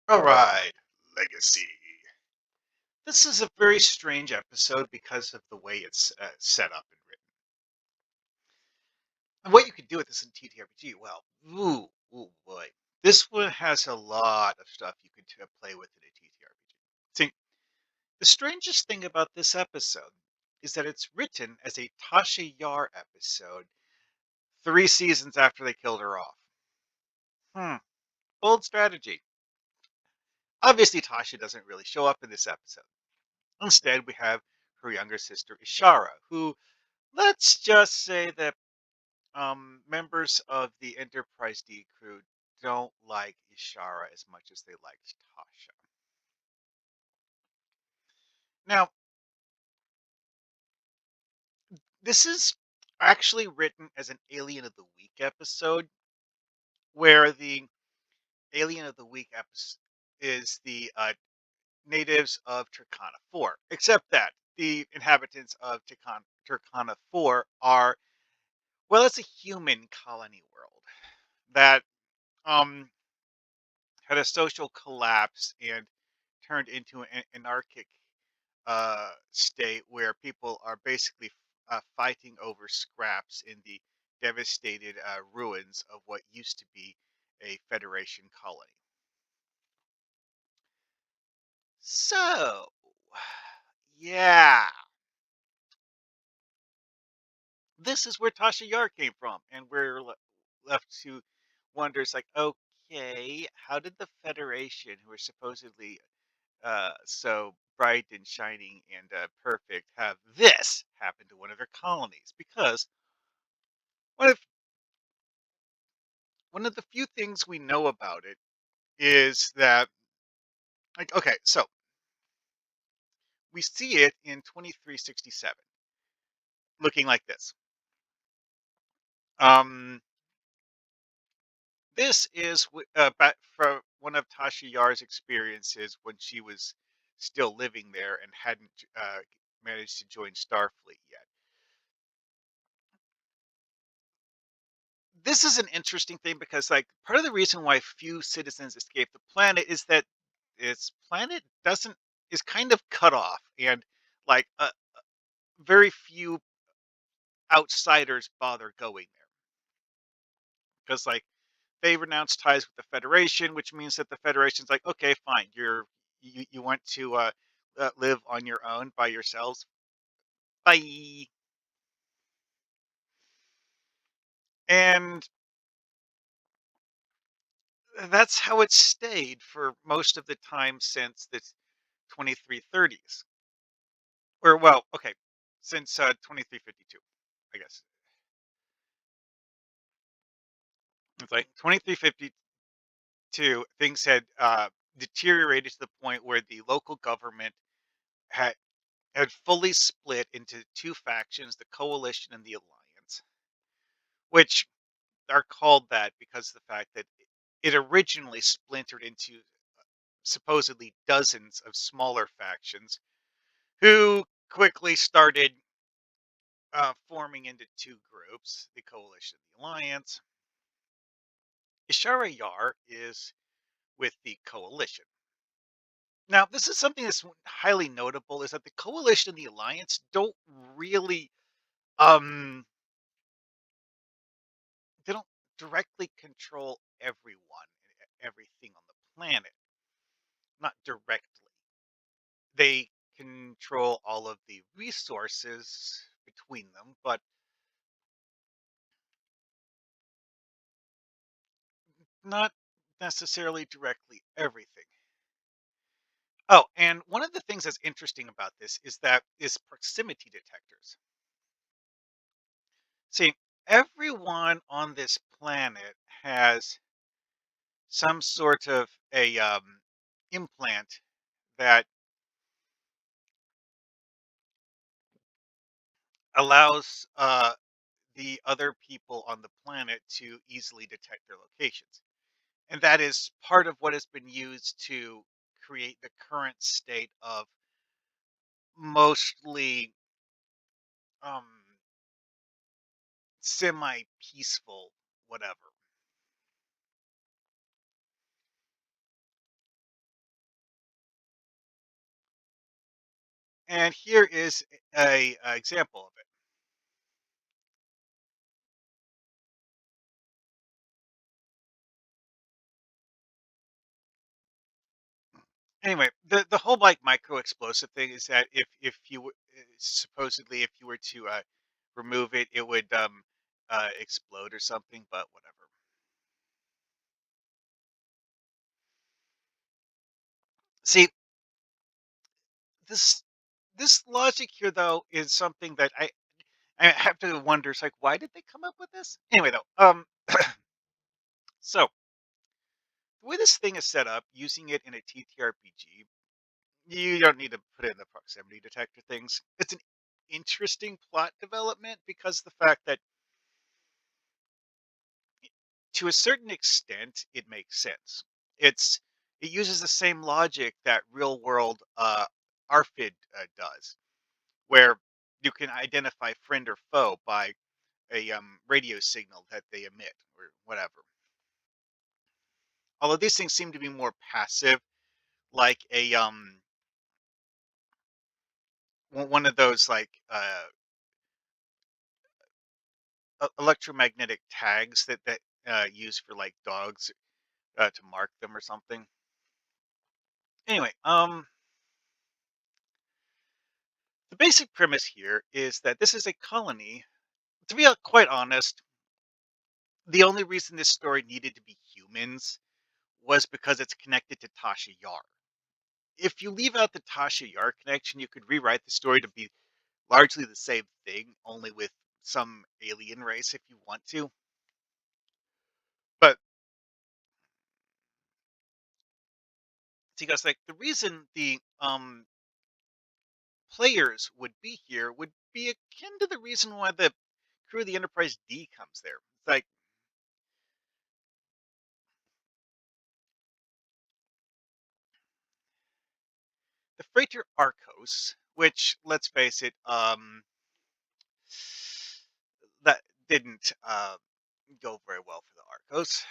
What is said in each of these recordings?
All right, legacy. This is a very strange episode because of the way it's set up and written. And what you could do with this in TTRPG, well, ooh boy, this one has a lot of stuff you could play with in a TTRPG. See, the strangest thing about this episode is that it's written as a Tasha Yar episode 3 seasons after they killed her off. Hmm, bold strategy. Obviously, Tasha doesn't really show up in this episode. Instead, we have her younger sister Ishara, who, let's just say that members of the Enterprise D crew don't like Ishara as much as they liked Tasha. Now, this is actually written as an Alien of the Week episode, where the Alien of the Week episode is the natives of Turkana 4, except that the inhabitants of Turkana 4 are, well, it's a human colony world that um had a social collapse and turned into an anarchic state where people are basically fighting over scraps in the devastated ruins of what used to be a Federation colony. So, yeah, this is where Tasha Yar came from, and we're left to wonder. It's like, okay, how did the Federation, who are supposedly so bright and shining and perfect, have this happen to one of their colonies? Because one of one of the few things we know about it is that, like, okay, so we see it in 2367, looking like this. Um, this is back from one of Tasha Yar's experiences when she was still living there and hadn't managed to join Starfleet yet. This is an interesting thing because, like, part of the reason why few citizens escape the planet is that its planet doesn't is kind of cut off, and like very few outsiders bother going there because, like, they renounce ties with the Federation, which means that the Federation's like, okay, fine, you want to live on your own by yourselves, bye, and that's how it stayed for most of the time since the 2330s. Or, well, okay, since 2352, I guess. It's like 2352, things had deteriorated to the point where the local government had fully split into two factions, the coalition and the alliance, which are called that because of the fact that it originally splintered into supposedly dozens of smaller factions who quickly started forming into two groups, the coalition and the alliance. Ishara Yar is with the coalition. Now, this is something that's highly notable, is that the coalition and the alliance don't really um they don't directly control everyone and everything on the planet. Not directly. They control all of the resources between them, but not necessarily directly everything. Oh, and one of the things that's interesting about this is proximity detectors. See, everyone on this planet has some sort of a implant that allows the other people on the planet to easily detect their locations. And that is part of what has been used to create the current state of mostly um, semi peaceful, whatever. And here is a example of it. Anyway, the whole like micro explosive thing is that if you supposedly if you were to remove it, it would explode or something. But whatever. See, this this logic here though is something that I have to wonder. It's like, why did they come up with this? Anyway, though, so the way this thing is set up, using it in a TTRPG, you don't need to put in the proximity detector things. It's an interesting plot development because the fact that to a certain extent it makes sense. It uses the same logic that real world RFID does, where you can identify friend or foe by a radio signal that they emit or whatever. Although these things seem to be more passive, like a one of those like electromagnetic tags that use for like dogs to mark them or something. Anyway, the basic premise here is that this is a colony. To be quite honest, the only reason this story needed to be humans was because it's connected to Tasha Yar. If you leave out the Tasha Yar connection, you could rewrite the story to be largely the same thing, only with some alien race if you want to. But see, guys, like the reason the players would be here would be akin to the reason why the crew of the Enterprise D comes there. It's like the freighter Arcos, which let's face it, that didn't go very well for the Arcos,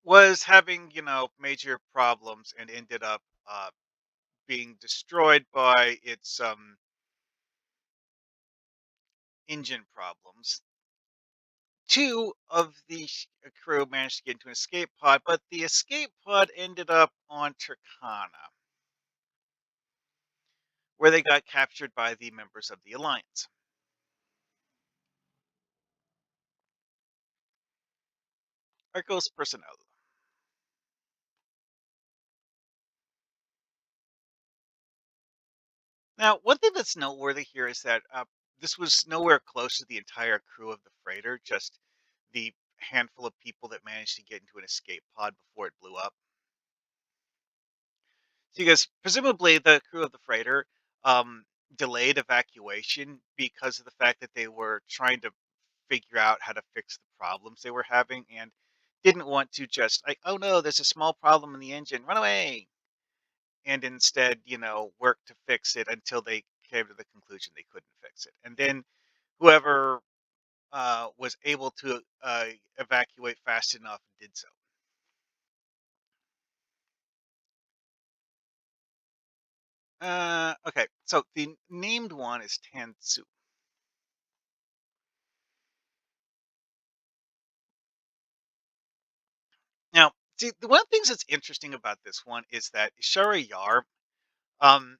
was having major problems and ended up being destroyed by its engine problems. Two of the crew managed to get into an escape pod, but the escape pod ended up on Turkana, where they got captured by the members of the Alliance. Arcos personnel. Now, one thing that's noteworthy here is that this was nowhere close to the entire crew of the freighter, just the handful of people that managed to get into an escape pod before it blew up. So, because presumably the crew of the freighter delayed evacuation because of the fact that they were trying to figure out how to fix the problems they were having and didn't want to just like, oh no, there's a small problem in the engine, run away, and instead, work to fix it until they came to the conclusion they couldn't fix it. And then whoever was able to evacuate fast enough did so. Okay, so the named one is Tansu. Now, see, the one of the things that's interesting about this one is that Shara Yar, um,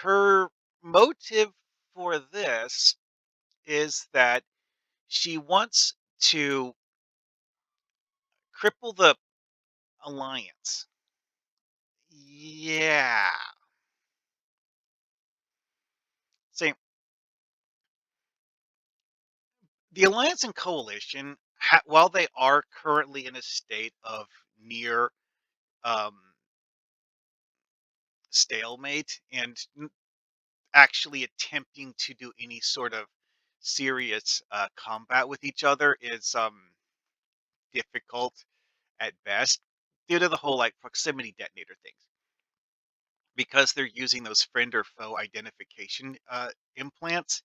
her motive for this is that she wants to cripple the alliance. Yeah. See, the alliance and coalition, while they are currently in a state of near um, stalemate and actually attempting to do any sort of serious combat with each other is difficult at best due to the whole like proximity detonator things because they're using those friend or foe identification implants.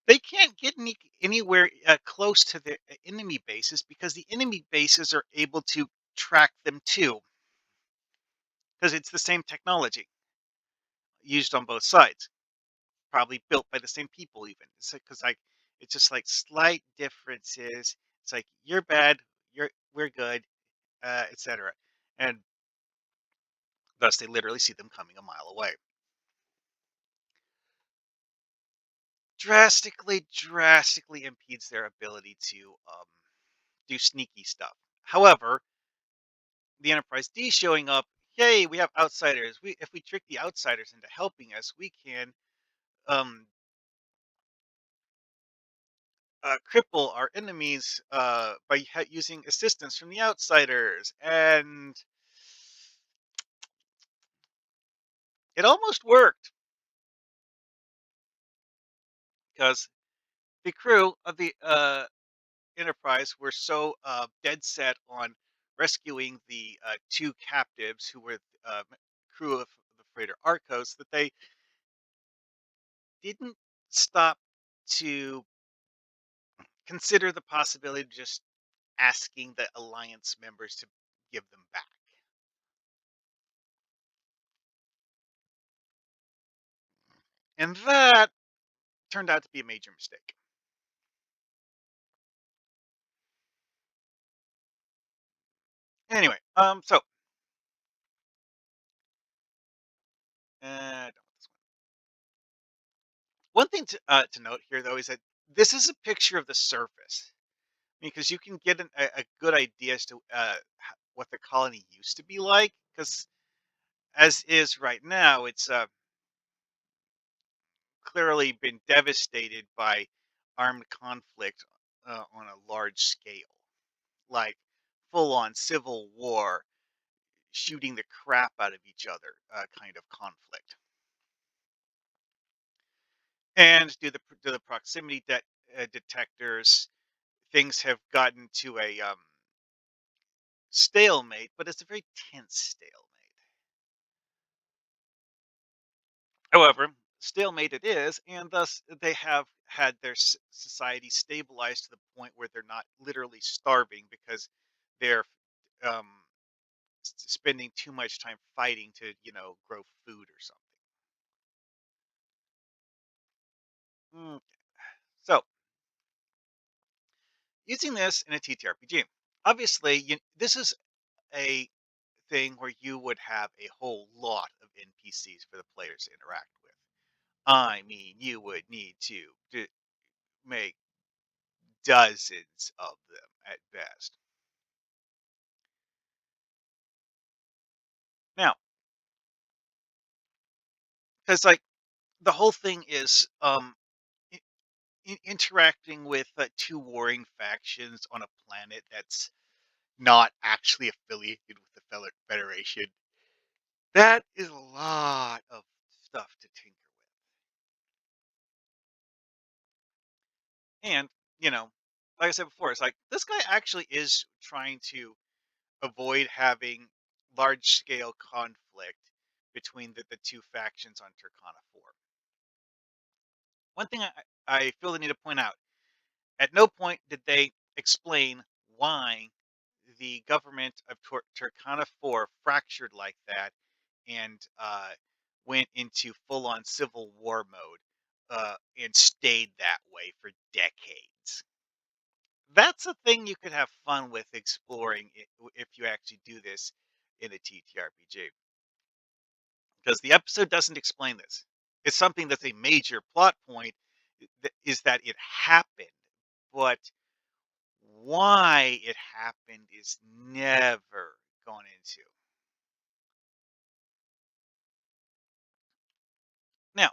They can't get anywhere close to the enemy bases because the enemy bases are able to track them too, because it's the same technology used on both sides, probably built by the same people. Even it's because like it's just like slight differences. It's like you're bad, we're good, etc. And thus, they literally see them coming a mile away. Drastically impedes their ability to do sneaky stuff. However, the Enterprise D showing up, hey, we have outsiders. We if we trick the outsiders into helping us, we can um, cripple our enemies by using assistance from the outsiders, and it almost worked because the crew of the Enterprise were so dead set on rescuing the two captives who were crew of the freighter Arcos that they didn't stop to consider the possibility of just asking the alliance members to give them back. And that turned out to be a major mistake. Anyway, so uh, one thing to note here, though, is that this is a picture of the surface because you can get a good idea as to what the colony used to be like. Because as is right now, it's clearly been devastated by armed conflict on a large scale, like full on civil war, shooting the crap out of each other kind of conflict. And do the proximity detectors, things have gotten to a stalemate, but it's a very tense stalemate. However, stalemate it is, and thus they have had their society stabilized to the point where they're not literally starving because they're um, spending too much time fighting to, grow food or something. Mm. So, using this in a TTRPG, obviously, this is a thing where you would have a whole lot of NPCs for the players to interact with. I mean, you would need to make dozens of them at best. Now, because like the whole thing is i- interacting with two warring factions on a planet that's not actually affiliated with the Federation. That is a lot of stuff to tinker with. And, you know, like I said before, it's like this guy actually is trying to avoid having large scale conflict between the two factions on Turkana 4. One thing I feel the need to point out, at no point did they explain why the government of Turkana 4 fractured like that and went into full on civil war mode and stayed that way for decades. That's a thing you could have fun with exploring if you actually do this in a TTRPG. Because the episode doesn't explain this. It's something that's a major plot point is that it happened, but why it happened is never gone into. Now,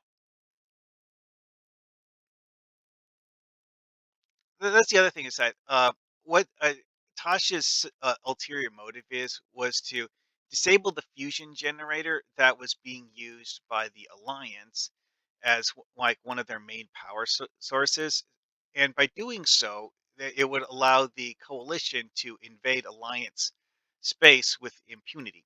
that's the other thing is that what Tasha's ulterior motive was to disable the fusion generator that was being used by the Alliance as like one of their main power sources, and by doing so, it would allow the coalition to invade Alliance space with impunity.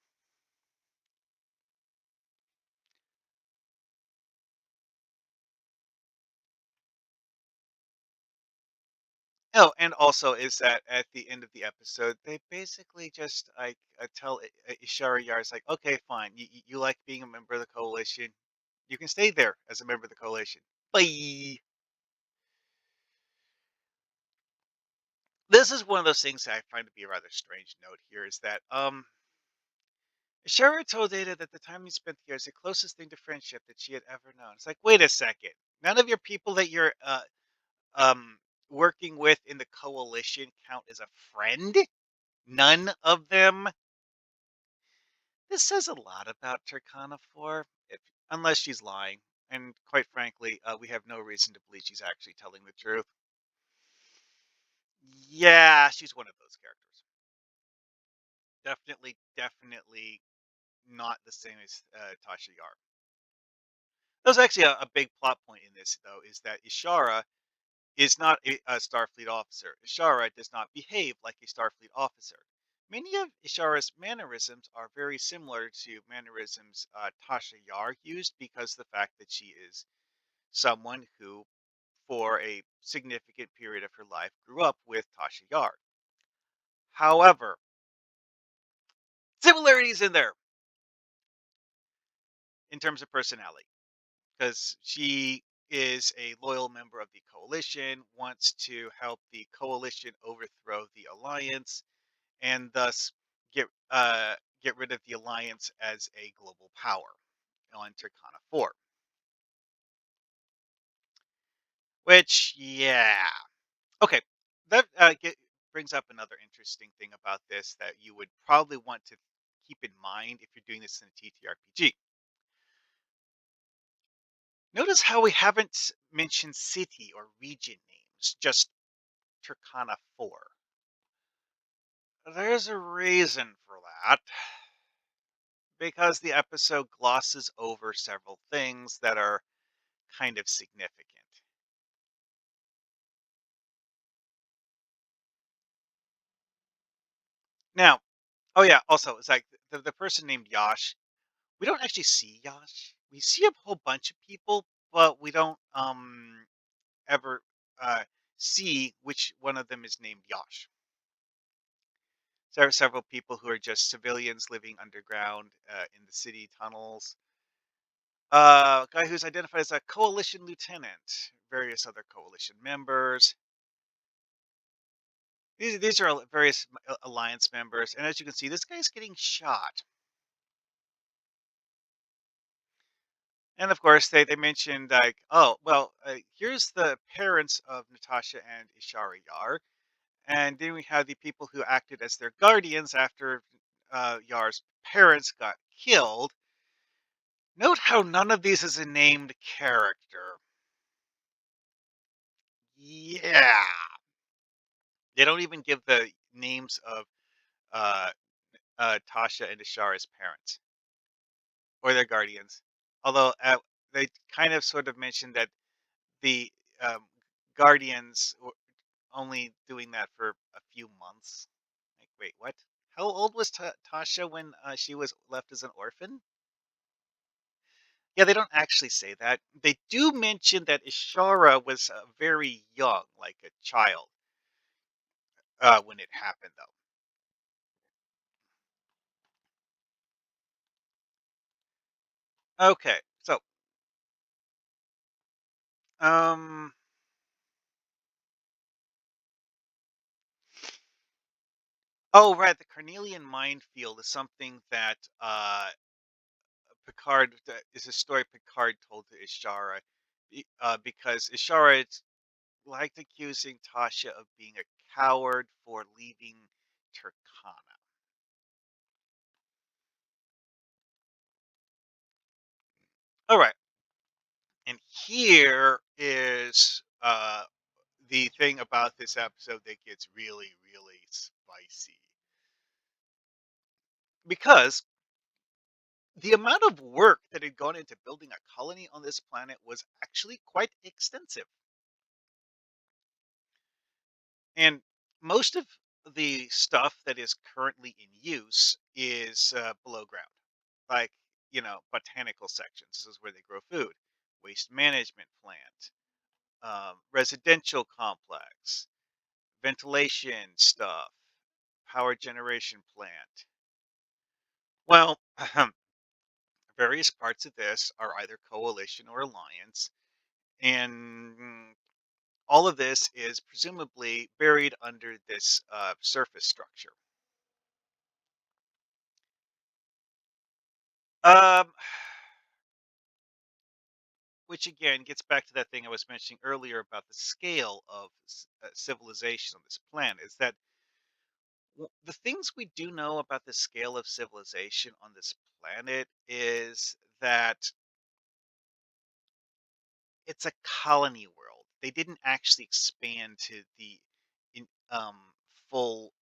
Oh, and also is that at the end of the episode, they basically just like tell Ishara Yar's like, okay, fine, you like being a member of the coalition, you can stay there as a member of the coalition. Bye. This is one of those things that I find to be a rather strange note here is that Ishara told Data that the time he spent here is the closest thing to friendship that she had ever known. It's like, wait a second, none of your people that you're um working with in the coalition count as a friend. None of them. This says a lot about Turkana 4, unless she's lying. And quite frankly, we have no reason to believe she's actually telling the truth. Yeah, she's one of those characters. Definitely not the same as Tasha Yar. There's actually a big plot point in this, though, is that Ishara is not a Starfleet officer. Ishara does not behave like a Starfleet officer. Many of Ishara's mannerisms are very similar to mannerisms Tasha Yar used because the fact that she is someone who, for a significant period of her life, grew up with Tasha Yar. However, similarities in there in terms of personality, because she is a loyal member of the coalition, wants to help the coalition overthrow the alliance, and thus get get rid of the alliance as a global power on Turkana 4. Which, yeah, okay, that brings up another interesting thing about this that you would probably want to keep in mind if you're doing this in a TTRPG. Notice how we haven't mentioned city or region names, just Turkana 4. There's a reason for that, because the episode glosses over several things that are kind of significant. Now, oh yeah, also, it's like the person named Yash, we don't actually see Yash. We see a whole bunch of people, but we don't ever uh see which one of them is named Yash. There are several people who are just civilians living underground in the city tunnels. A guy who's identified as a coalition lieutenant, various other coalition members. These are various alliance members, and as you can see, this guy's getting shot. And of course, they mentioned like, oh, well, here's the parents of Natasha and Ishari Yar, and then we have the people who acted as their guardians after Yar's parents got killed. Note how none of these is a named character. Yeah, they don't even give the names of uh, Tasha and Ishara's parents or their guardians. Although they kind of sort of mentioned that the um, guardians only doing that for a few months. Like, wait, what? How old was Tasha when she was left as an orphan? Yeah, they don't actually say that. They do mention that Ishara was very young, like a child, when it happened, though. Okay, so, um, oh, right, the Carnelian minefield is something that Picard is a story Picard told to Ishara, because Ishara liked accusing Tasha of being a coward for leaving Turkana. All right, and here is the thing about this episode that gets really spicy, because the amount of work that had gone into building a colony on this planet was actually quite extensive. And most of the stuff that is currently in use is below ground, like, botanical sections. This is where they grow food, waste management plant, residential complex, ventilation stuff, power generation plant. Well, various parts of this are either coalition or alliance, and all of this is presumably buried under this surface structure. Um, which again gets back to that thing I was mentioning earlier about the scale of civilization on this planet. Is that the things we do know about the scale of civilization on this planet is that it's a colony world. They didn't actually expand to the in, full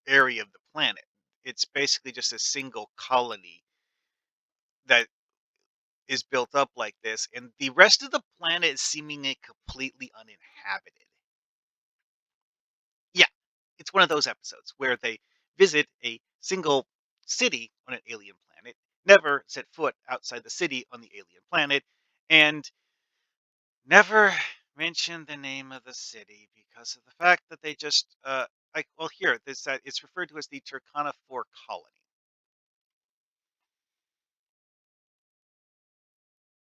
area of the planet. It's basically just a single colony that is built up like this, and the rest of the planet is seemingly completely uninhabited. Yeah, it's one of those episodes where they visit a single city on an alien planet, never set foot outside the city on the alien planet, and never mention the name of the city because of the fact that they just like well here this it's referred to as the Turkana 4 colony.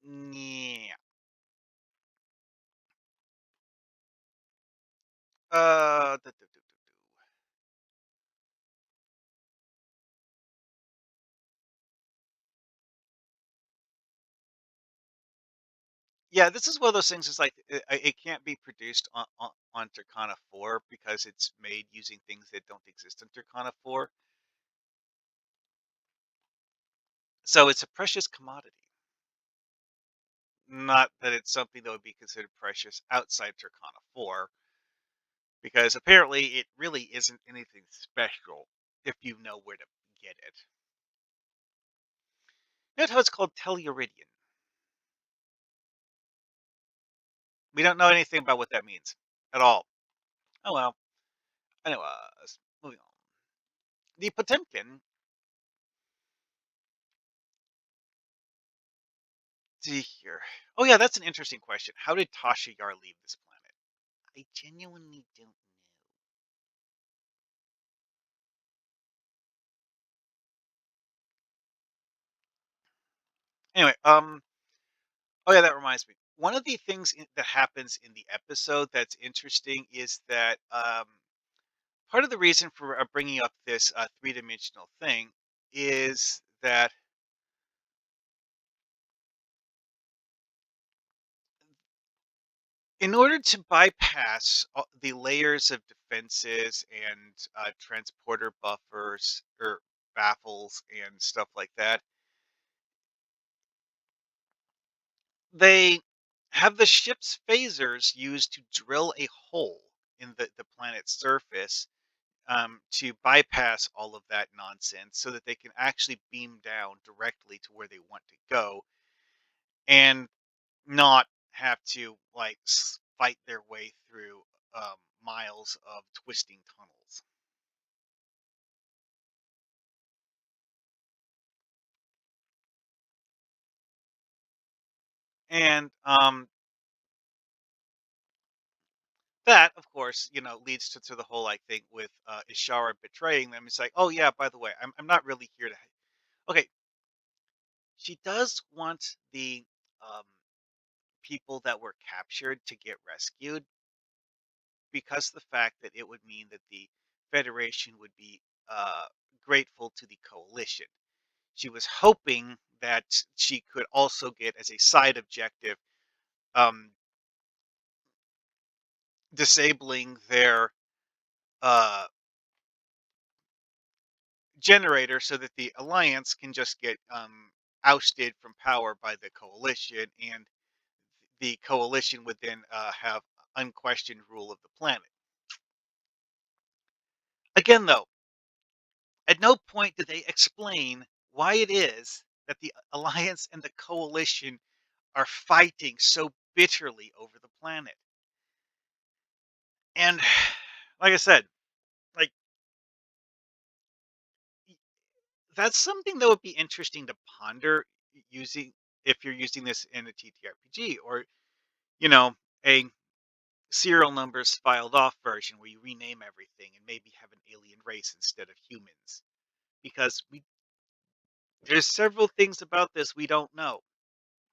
Yeah. Yeah, this is one of those things. It's like it can't be produced on Turkana 4 because it's made using things that don't exist on Turkana 4. So it's a precious commodity. Not that it's something that would be considered precious outside Turkana 4, because apparently it really isn't anything special if you know where to get it. Note how it's called Telluridian. We don't know anything about what that means at all. Oh well. Anyways, moving on. The Potemkin. See here. Oh yeah, that's an interesting question. How did Tasha Yar leave this planet? I genuinely don't know. Anyway, oh yeah, that reminds me. One of the things that happens in the episode that's interesting is that part of the reason for bringing up this three-dimensional thing is that in order to bypass the layers of defenses and transporter buffers or baffles and stuff like that, they have the ship's phasers used to drill a hole in the planet's surface to bypass all of that nonsense so that they can actually beam down directly to where they want to go and not have to like fight their way through miles of twisting tunnels. And that, of course, leads to the whole like thing with Ishara betraying them. It's like, oh yeah, by the way, I'm not really here to. Okay, she does want the um, people that were captured to get rescued because the fact that it would mean that the Federation would be grateful to the coalition. She was hoping that she could also get as a side objective um, disabling their uh, generator so that the alliance can just get ousted from power by the coalition, and the coalition would then have unquestioned rule of the planet. Again, though, at no point did they explain why it is that the alliance and the coalition are fighting so bitterly over the planet. And like I said, like that's something that would be interesting to ponder using if you're using this in a TTRPG or you know a serial numbers filed off version where you rename everything and maybe have an alien race instead of humans. Because there's several things about this we don't know.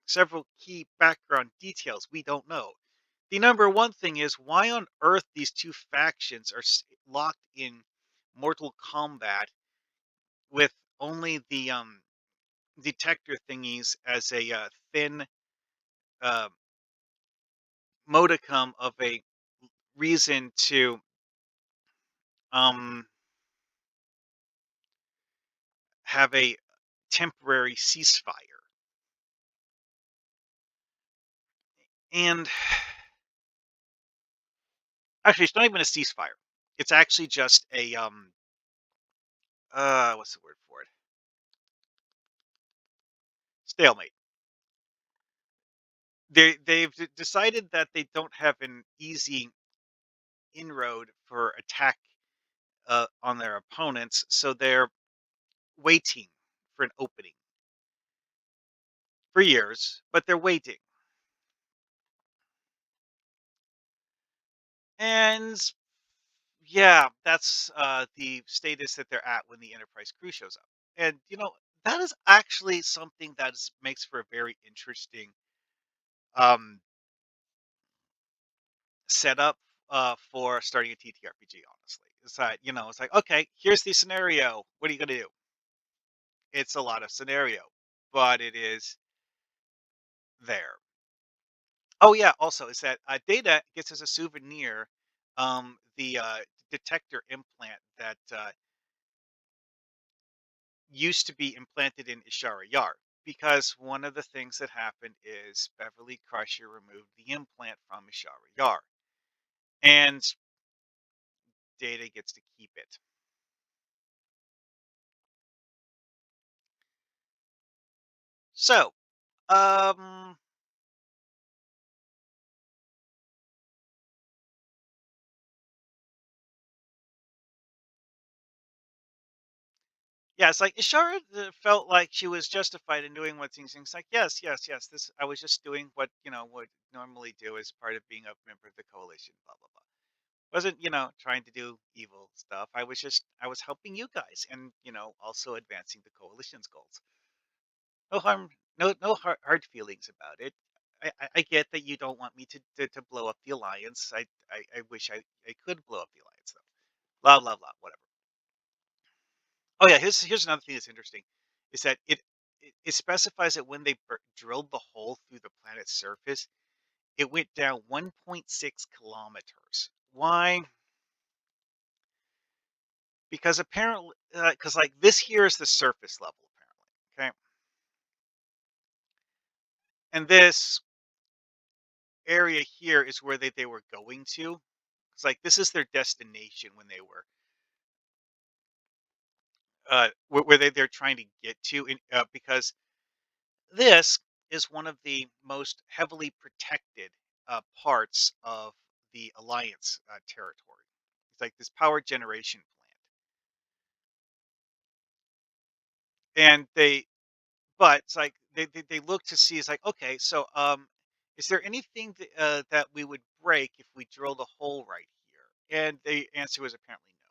Several key background details we don't know. The number one thing is why on earth these two factions are locked in mortal combat with only the detector thingies as a thin uh, modicum of a reason to um, have a temporary ceasefire. And actually, it's not even a ceasefire. It's actually just a what's the word for it? Stalemate. They've decided that they don't have an easy inroad for attack on their opponents, so they're waiting for an opening for years, but they're waiting. And yeah, that's the status that they're at when the Enterprise crew shows up. And that is actually something makes for a very interesting um, setup for starting a TTRPG. Honestly, it's like it's like okay, here's the scenario. What are you gonna do? It's a lot of scenario, but it is there. Oh yeah, also is that Data gets as a souvenir the detector implant that used to be implanted in Ishara Yar. Because one of the things that happened is Beverly Crusher removed the implant from Ishara Yar. And Data gets to keep it. So, um, yeah, it's like Ishara felt like she was justified in doing what things like, yes, yes, yes. This I was just doing what would normally do as part of being a member of the coalition. Blah blah blah. Wasn't trying to do evil stuff. I was helping you guys and also advancing the coalition's goals. No harm, no hard feelings about it. I get that you don't want me to blow up the alliance. I wish I could blow up the alliance though. Blah blah blah. Whatever. Oh yeah, here's another thing that's interesting, is that it specifies that when they drilled the hole through the planet's surface, it went down 1.6 kilometers. Why? Because apparently, because like this here is the surface level apparently. Okay, and this area here is where they were going to. It's like this is their destination when they were where they're trying to get to because this is one of the most heavily protected parts of the alliance territory. It's like this power generation plant, and but it's like they look to see. It's like okay, so is there anything that we would break if we drilled a hole right here? And the answer was apparently no.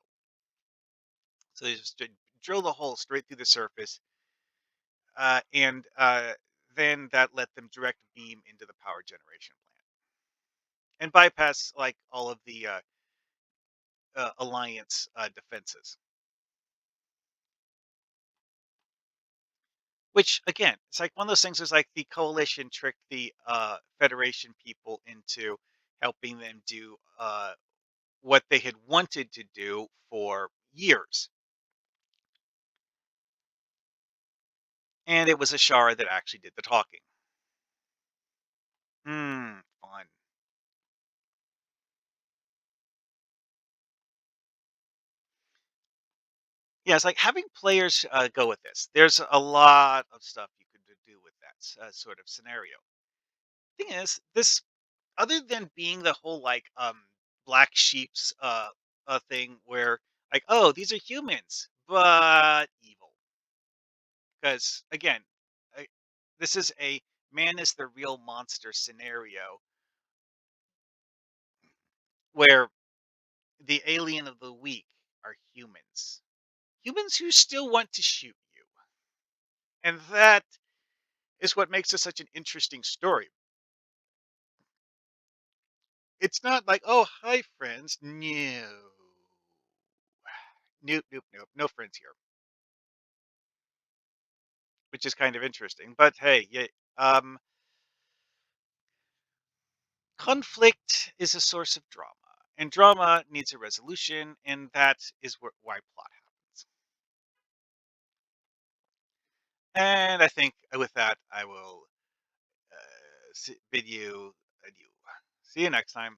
So they just drill the hole straight through the surface, and then that let them direct beam into the power generation plant and bypass like all of the alliance defenses. Which again, it's like one of those things. Is like the coalition tricked the Federation people into helping them do what they had wanted to do for years, and it was Ashara that actually did the talking. Fun. Yeah, it's like having players go with this. There's a lot of stuff you could do with that sort of scenario. Thing is, this other than being the whole like black sheep's thing where like oh these are humans but evil because again I, this is a man is the real monster scenario where the alien of the week are humans. Humans who still want to shoot you. And that is what makes this such an interesting story. It's not like, "Oh, hi, friends." No. Nope, nope, nope. No friends here, which is kind of interesting. But hey, yeah, um, conflict is a source of drama, and drama needs a resolution, and that is why plot happens. And I think with that, I will bid you adieu. See you next time.